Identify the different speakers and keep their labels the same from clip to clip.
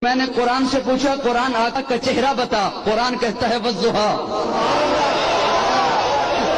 Speaker 1: میں نے قرآن سے پوچھا قرآن آقا کا چہرہ بتا، قرآن کہتا ہے والضحیٰ۔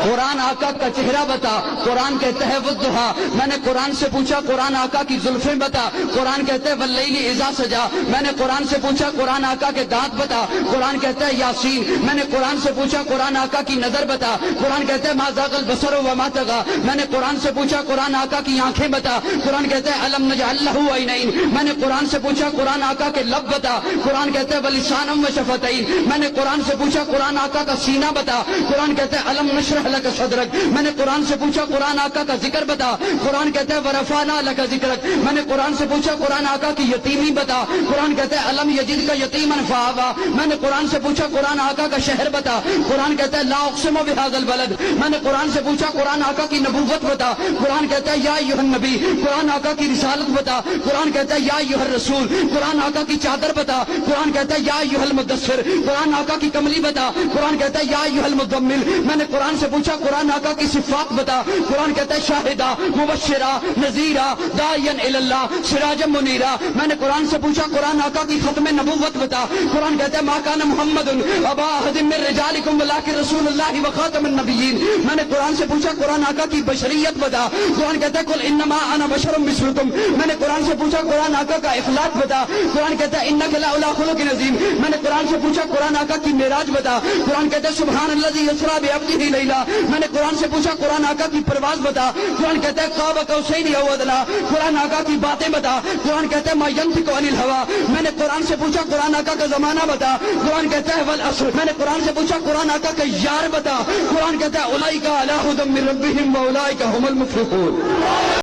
Speaker 1: قرآن آقا کا چہرہ بتا، قرآن کہتا ہے والضحیٰ۔ میں نے قرآن سے پوچھا قرآن آقا کی زلفیں بتا، قرآن کہتا ہے واللیل اذا سجا۔ میں نے قرآن سے پوچھا قرآن آقا کے دانت بتا، قرآن کہتا ہے یاسین۔ میں نے قرآن سے پوچھا قرآن آقا کی نظر بتا، قرآن کہتا ہے ما زاغ البصر وما طغى۔ میں نے قرآن سے پوچھا قرآن آقا کی آنکھیں بتا، قرآن کہتا ہے الم نجعل لہ عینین۔ میں نے قرآن سے پوچھا قرآن آقا کے لب بتا، قرآن کہتا ہے ولسانا وشفتین۔ میں نے قرآن سے پوچھا قرآن آقا کا سینہ بتا، قرآن کہتا ہے الم نشرح لک صدرک۔ میں نے قرآن سے پوچھا قرآن آقا کا ذکر بتا، قرآن کہتا ہے ورفعنا لک ذکرک۔ میں نے قرآن سے پوچھا قرآن آقا کی یتیمی بتا، قرآن کہتا ہے الم یجدک یتیما فآوی۔ میں نے قرآن سے پوچھا قرآن آقا کا شہر بتا، قرآن کہتا ہے لا اقسم بہذا البلد۔ میں نے قرآن سے پوچھا قرآن آقا کی نبوت بتا، قرآن کہتا ہے یا ایھا النبی۔ قرآن آقا کی رسالت بتا، قرآن کہتا ہے یا ایھا الرسول۔ قرآن آقا کی چادر بتا، قرآن کہتا ہے یا ایھا المدثر۔ قرآن آقا کی کملی بتا، قرآن کہتا ہے یا ایھا المزمل۔ میں نے قرآن سے پوچھا قرآن آقا کی صفات بتا، قرآن کہتا ہے شاہدہ مبشرہ نذیرہ داعیا الی اللہ سراجا منیرہ۔ میں نے قرآن سے پوچھا قرآن آقا کی ختم نبوت بتا، قرآن کہتا ہے ما کان محمد ابا احد من رجالکم ولکن رسول اللہ وخاتم النبیین۔ میں نے قرآن سے پوچھا قرآن آقا کی بشریت بتا، قرآن کہتا ہے قل انما انا بشر مثلکم۔ میں نے قرآن سے پوچھا قرآن آقا کا اخلاق بتا، قرآن کہتا ہے انک لعلی خلق عظیم۔ میں نے قرآن سے پوچھا قرآن آقا کی معراج بتا، قرآن کہتا ہے سبحان الذی اسری بعبدہ لیلا۔ میں نے قرآن سے پوچھا قرآن آقا کی پرواز بتا، قرآن کہتا ہے قاب قوسین او ادنی۔ قرآن آقا کی باتیں بتا، قرآن کہتا ہے ما ینطق عن الہوی۔ میں نے قرآن سے پوچھا قرآن آقا کا زمانہ بتا، قرآن کہتا ہے والعصر۔ میں نے قرآن سے پوچھا قرآن آقا کا یار بتا، قرآن کہتا ہے اولئک علی ھدی من ربہم واولئک ھم المفلحون۔